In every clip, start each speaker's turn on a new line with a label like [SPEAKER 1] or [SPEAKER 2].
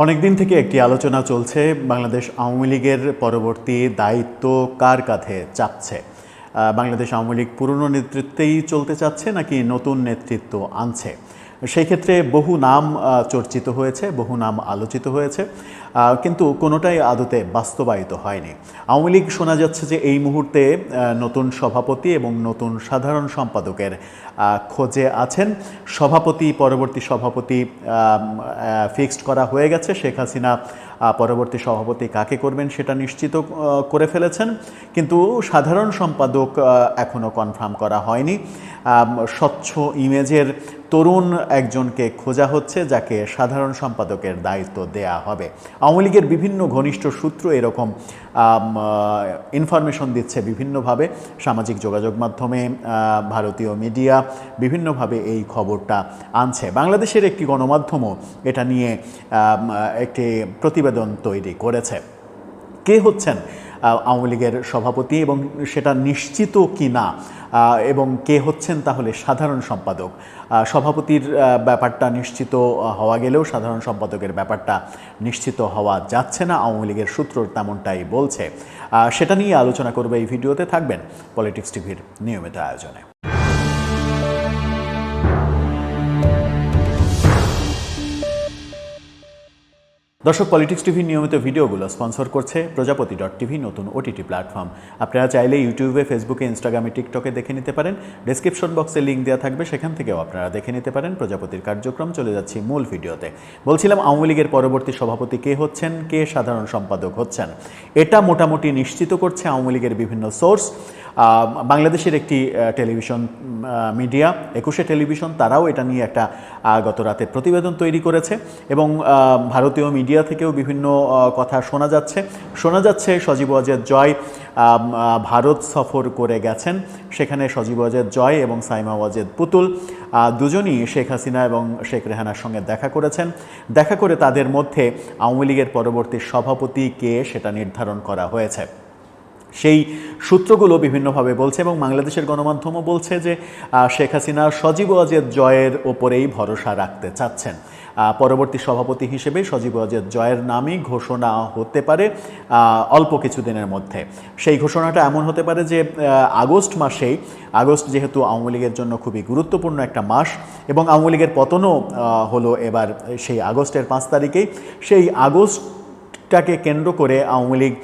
[SPEAKER 1] অনেকদিন থেকে একটি আলোচনা চলছে বাংলাদেশ আওয়ামী লীগের পরবর্তী দায়িত্ব কার কাঁধে চাপছে। বাংলাদেশ আওয়ামী লীগ পুরনো নেতৃত্বেই চলতে চাচ্ছে নাকি নতুন নেতৃত্ব আনছে। সেই ক্ষেত্রে বহু নাম চর্চিত হয়েছে, বহু নাম আলোচিত হয়েছে, কিন্তু কোনোটাই আদতে বাস্তবায়িত হয়নি। আওয়ামী লীগ শোনা যাচ্ছে যে এই মুহূর্তে নতুন সভাপতি এবং নতুন সাধারণ সম্পাদকের খোঁজে আছেন। পরবর্তী সভাপতি ফিক্সড করা হয়ে গেছে। শেখ হাসিনা পরবর্তী সভাপতি কাকে করবেন সেটা নিশ্চিত করে ফেলেছেন, কিন্তু সাধারণ সম্পাদক এখনও কনফার্ম করা হয়নি। স্বচ্ছ ইমেজের তরুণ একজনকে খোঁজা হচ্ছে যাকে সাধারণ সম্পাদকের দায়িত্ব দেয়া হবে। আওয়ামী লীগের বিভিন্ন ঘনিষ্ঠ সূত্র এরকম ইনফরমেশন দিচ্ছে বিভিন্নভাবে, সামাজিক যোগাযোগ মাধ্যমে, ভারতীয় মিডিয়া বিভিন্নভাবে এই খবরটা আনছে। বাংলাদেশের একটি গণমাধ্যমও এটা নিয়ে একটি প্রতিবেদন তৈরি করেছে। কে হচ্ছেন আওয়ামী লীগের সভাপতি এবং সেটা নিশ্চিত কি না, এবং কে হচ্ছেন তাহলে সাধারণ সম্পাদক। সভাপতির ব্যাপারটা নিশ্চিত হওয়া গেলেও সাধারণ সম্পাদকের ব্যাপারটা নিশ্চিত হওয়া যাচ্ছে না, আওয়ামী লীগের সূত্র তেমনটাই বলছে। সেটা নিয়ে আলোচনা করবে এই ভিডিওতে, থাকবেন পলিটিক্স টিভির নিয়মিত আয়োজনে। দর্শক, পলিটিক্স টিভির নিয়মিত ভিডিওগুলো স্পন্সর করছে প্রজাপতি.টিভি, নতুন ওটিটি প্ল্যাটফর্ম। আপনারা চাইলে ইউটিউবে, ফেসবুকে, ইনস্টাগ্রামে, টিকটকে দেখে নিতে পারেন। ডেসক্রিপশন বক্সে লিঙ্ক দেওয়া থাকবে, সেখান থেকেও আপনারা দেখে নিতে পারেন প্রজাপতির কার্যক্রম। চলে যাচ্ছি মূল ভিডিওতে। বলছিলাম আওয়ামী লীগের পরবর্তী সভাপতি কে হচ্ছেন, কে সাধারণ সম্পাদক হচ্ছেন, এটা মোটামুটি নিশ্চিত করছে আওয়ামী লীগের বিভিন্ন সোর্স। বাংলাদেশের একটি টেলিভিশন মিডিয়া, 21 টেলিভিশন, তারাও এটা নিয়ে একটা গত রাতে প্রতিবেদন তৈরি করেছে এবং ভারতীয় মিডিয়া থেকেও বিভিন্ন কথা শোনা যাচ্ছে সজীব ওয়াজেদ জয় ভারত সফর করে গেছেন। সেখানে সজীব ওয়াজেদ জয় এবং সাইমা ওয়াজেদ পুতুল দুজনই শেখ হাসিনা এবং শেখ রেহানার সঙ্গে দেখা করে তাদের মধ্যে আওয়ামী লীগের পরবর্তী সভাপতি কে সেটা নির্ধারণ করা হয়েছে। সেই সূত্রগুলো বিভিন্নভাবে বলছে এবং বাংলাদেশের গণমাধ্যমও বলছে যে শেখ হাসিনা সজীব ওয়াজেদ জয়ের ওপরেই ভরসা রাখতে চাচ্ছেন। পরবর্তী সভাপতি হিসেবে সজীব ওয়াজেদ জয়ের নামই ঘোষণা হতে পারে অল্প কিছুদিনের মধ্যে। সেই ঘোষণাটা এমন হতে পারে যে আগস্ট যেহেতু আওয়ামী লীগের জন্য খুবই গুরুত্বপূর্ণ একটা মাস এবং আওয়ামী লীগের পতনও হলো এবার সেই আগস্টের 5 তারিখেই। সেই আগস্টটাকে কেন্দ্র করে আওয়ামী লীগ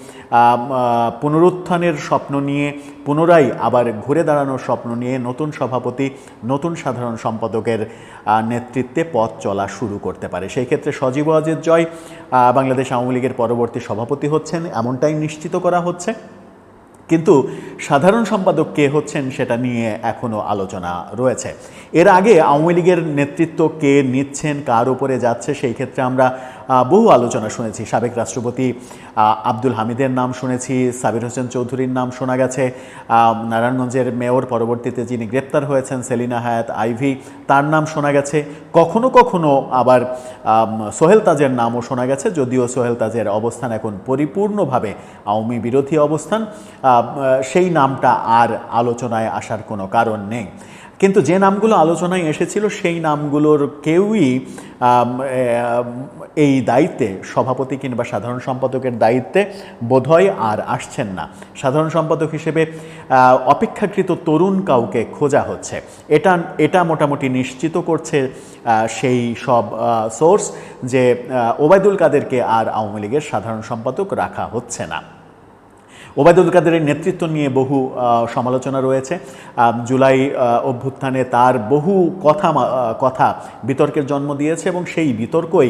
[SPEAKER 1] পুনরুত্থানের স্বপ্ন নিয়ে, পুনরায় আবার ঘুরে দাঁড়ানোর স্বপ্ন নিয়ে নতুন সভাপতি, নতুন সাধারণ সম্পাদকের নেতৃত্বে পথ চলা শুরু করতে পারে। সেই ক্ষেত্রে সজীব ওয়াজেদ জয় বাংলাদেশ আওয়ামী লীগের পরবর্তী সভাপতি হচ্ছেন, এমনটাই নিশ্চিত করা হচ্ছে। কিন্তু সাধারণ সম্পাদক কে হচ্ছেন সেটা নিয়ে এখনও আলোচনা রয়েছে। এর আগে আওয়ামী লীগের নেতৃত্ব কে নিচ্ছেন, কার উপরে যাচ্ছে, সেই ক্ষেত্রে আমরা বহু আলোচনা শুনেছি। সাবেক রাষ্ট্রপতি আব্দুল হামিদের নাম শুনেছি, সাবির হোসেন চৌধুরীর নাম শোনা গেছে, নারায়ণগঞ্জের মেয়র পরবর্তীতে যিনি গ্রেপ্তার হয়েছেন সেলিনা হায়াত আইভি, তার নাম শোনা গেছে। কখনো কখনো আবার সোহেল তাজের নামও শোনা গেছে, যদিও সোহেল তাজের অবস্থান এখন পরিপূর্ণভাবে আওয়ামী বিরোধী অবস্থান, সেই নামটা আর আলোচনায় আসার কোনো কারণ নেই। কিন্তু যে নামগুলো আলোচনায় এসেছিল সেই নামগুলোর কেউই এই দায়িত্বে, সভাপতি কিংবা সাধারণ সম্পাদকের দায়িত্বে বোধহয় আর আসছেন না। সাধারণ সম্পাদক হিসেবে অপেক্ষাকৃত তরুণ কাউকে খোঁজা হচ্ছে, এটা মোটামুটি নিশ্চিত করছে সেই সব সোর্স যে ওবায়দুল কাদেরকে আর আওয়ামী লীগের সাধারণ সম্পাদক রাখা হচ্ছে না। ওবায়দুল কাদেরের নেতৃত্ব নিয়ে বহু সমালোচনা রয়েছে। জুলাই অভ্যুত্থানে তার বহু কথা বিতর্কের জন্ম দিয়েছে এবং সেই বিতর্কই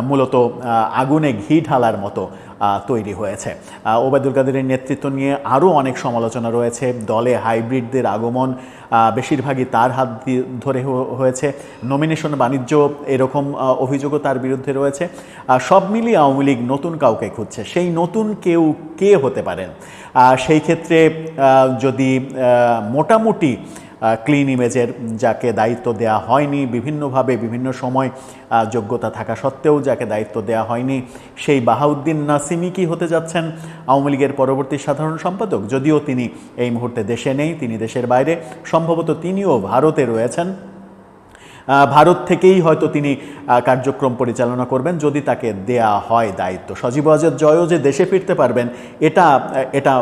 [SPEAKER 1] মূলত আগুনে ঘি ঢালার মতো তৈরি হয়েছে। ওবায়দুল কাদেরের নেতৃত্ব নিয়ে আরও অনেক সমালোচনা রয়েছে। দলে হাইব্রিডদের আগমন বেশিরভাগই তার হাত ধরে হয়েছে, নমিনেশন বাণিজ্য, এরকম অভিযোগও তার বিরুদ্ধে রয়েছে। সব মিলিয়ে আওয়ামী লীগ নতুন কাউকে খুঁজছে। সেই নতুন কেউ কে হতে পারেন? সেই ক্ষেত্রে যদি মোটামুটি ক্লিন ইমেজের, যাকে দায়িত্ব দেয়া হয়নি বিভিন্নভাবে বিভিন্ন সময় যোগ্যতা থাকা সত্ত্বেও যাকে দায়িত্ব দেয়া হয়নি, সেই বাহাউদ্দিন নাসিমি কি হতে যাচ্ছেন আওয়ামী লীগের পরবর্তী সাধারণ সম্পাদক? যদিও তিনি এই মুহূর্তে দেশে নেই, তিনি দেশের বাইরে, সম্ভবত তিনিও ভারতে রয়েছেন। ভারত থেকেই হয়তো তিনি কার্যক্রম পরিচালনা করবেন যদি তাকে দেয়া হয় দায়িত্ব। সজীব ওয়াজেদ জয়ও যে দেশে ফিরতে পারবেন এটা এটা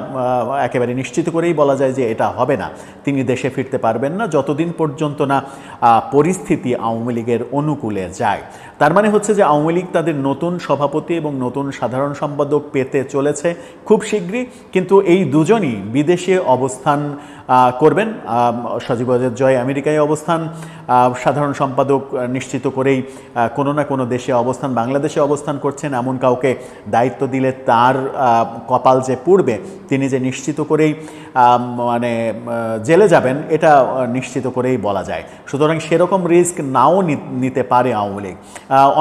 [SPEAKER 1] একেবারে নিশ্চিত করেই বলা যায় যে এটা হবে না। তিনি দেশে ফিরতে পারবেন না যতদিন পর্যন্ত না পরিস্থিতি আওয়ামী লীগের অনুকূলে যায়। তার মানে হচ্ছে যে আওয়ামী লীগ তাদের নতুন সভাপতি এবং নতুন সাধারণ সম্পাদক পেতে চলেছে খুব শীঘ্রই, কিন্তু এই দুজনই বিদেশে অবস্থান করবেন। সজীব ওয়াজেদ জয় আমেরিকায় অবস্থান, সাধারণ সম্পাদক নিশ্চিত করেই কোনো না কোনো দেশে অবস্থান, বাংলাদেশে অবস্থান করছেন। এমন কাউকে দায়িত্ব দিলে তার কপাল যে পুড়বে, তিনি যে নিশ্চিত করেই মানে জেলে যাবেন এটা নিশ্চিত করেই বলা যায়। সুতরাং সেরকম রিস্ক নাও নিতে পারে আওয়ামী লীগ।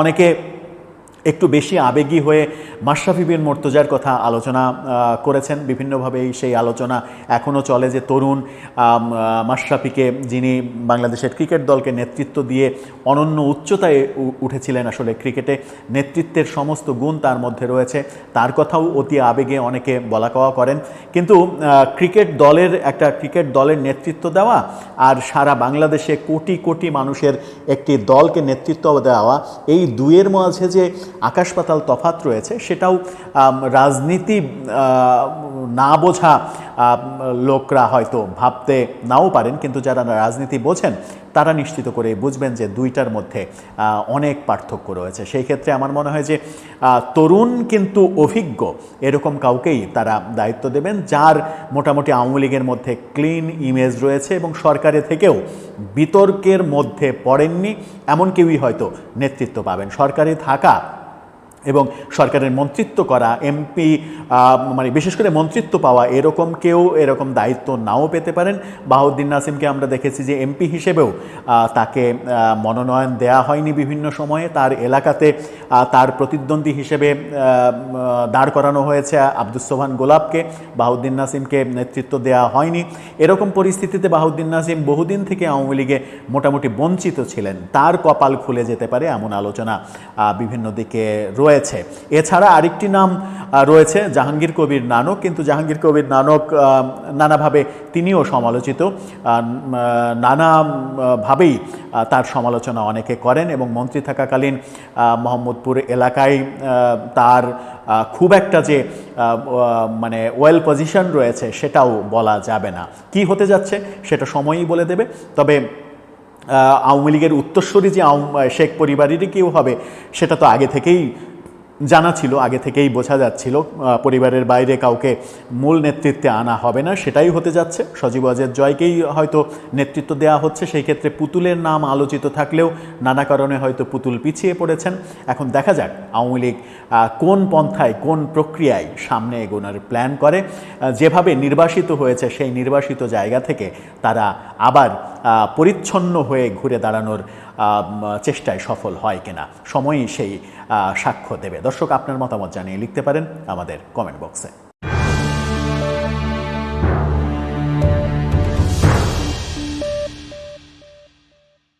[SPEAKER 1] অনেকে একটু বেশি আবেগী হয়ে মাশরাফি বিন মুর্তজার কথা আলোচনা করেছেন বিভিন্নভাবে। সেই আলোচনা এখনও চলে যে তরুণ মাশরাফিকে, যিনি বাংলাদেশের ক্রিকেট দলকে নেতৃত্ব দিয়ে অনন্য উচ্চতায় উঠেছিলেন, আসলে ক্রিকেটে নেতৃত্বের সমস্ত গুণ তার মধ্যে রয়েছে, তার কথাও অতি আবেগে অনেকে বলা কওয়া করেন। কিন্তু ক্রিকেট দলের নেতৃত্ব দেওয়া আর সারা বাংলাদেশে কোটি কোটি মানুষের একটি দলকে নেতৃত্ব দেওয়া, এই দুয়ের মাঝে যে আকাশ পাতাল তফাৎ রয়েছে, সেটাও রাজনীতি না বোঝা লোকরা হয়তো ভাবতে নাও পারেন, কিন্তু যারা রাজনীতি বোঝেন তারা নিশ্চিত করে বুঝবেন যে দুইটার মধ্যে অনেক পার্থক্য রয়েছে। সেই ক্ষেত্রে আমার মনে হয় যে তরুণ কিন্তু অভিজ্ঞ এরকম কাউকেই তারা দায়িত্ব দেবেন, যার মোটামুটি আওয়ামী লীগের মধ্যে ক্লিন ইমেজ রয়েছে এবং সরকারে থেকেও বিতর্কের মধ্যে পড়েননি এমন কেউই হয়তো নেতৃত্ব পাবেন। সরকারে থাকা এবং সরকারের মন্ত্রিত্ব করা, এমপি মানে বিশেষ করে মন্ত্রিত্ব পাওয়া এরকম কেউ এরকম দায়িত্ব নাও পেতে পারেন। বাহাউদ্দিন নাসিমকে আমরা দেখেছি যে এমপি হিসেবেও তাকে মনোনয়ন দেয়া হয়নি বিভিন্ন সময়ে। তার এলাকাতে তার প্রতিদ্বন্দ্বী হিসেবে দাঁড় করানো হয়েছে আব্দুস সোবহান গোলাপকে, বাহাউদ্দিন নাসিমকে নেতৃত্ব দেওয়া হয়নি। এরকম পরিস্থিতিতে বাহাউদ্দিন নাসিম বহুদিন থেকে আওয়ামী লীগে মোটামুটি বঞ্চিত ছিলেন, তার কপাল খুলে যেতে পারে এমন আলোচনা বিভিন্ন দিকে রয়েছে। এছাড়া আরেকটি নাম রয়েছে জাহাঙ্গীর কবির নানক, কিন্তু জাহাঙ্গীর কবির নানক নানাভাবে তিনিও সমালোচিত, নানাভাবেই তার সমালোচনা অনেকে করেন এবং মন্ত্রী থাকাকালীন মোহাম্মদপুর এলাকায় তার খুব একটা যে মানে ওয়েল পজিশন রয়েছে সেটাও বলা যাবে না। কি হতে যাচ্ছে সেটা সময়ই বলে দেবে। তবে আওয়ামী লীগের উত্তরসূরি যে শেখ পরিবারেরই কেউ হবে সেটা তো আগে থেকেই জানা ছিল, আগে থেকেই বোঝা যাচ্ছিল। পরিবারের বাইরে কাউকে মূল নেতৃত্বে আনা হবে না, সেটাই হতে যাচ্ছে। সজীব ওয়াজেদ জয়কেই হয়তো নেতৃত্ব দেওয়া হচ্ছে। সেই ক্ষেত্রে পুতুলের নাম আলোচিত থাকলেও নানা কারণে হয়তো পুতুল পিছিয়ে পড়েছেন। এখন দেখা যাক আওয়ামী লীগ কোন পন্থায়, কোন প্রক্রিয়ায় সামনে এগোনোর প্ল্যান করে। যেভাবে নির্বাসিত হয়েছে সেই নির্বাসিত জায়গা থেকে তারা আবার পরিচ্ছন্ন হয়ে ঘুরে দাঁড়ানোর চেষ্টায় সফল হয় কিনা, সময়ই সেই সাক্ষ্য দেবে। দর্শক, আপনার মতামত জানিয়ে লিখতে পারেন আমাদের কমেন্ট বক্সে।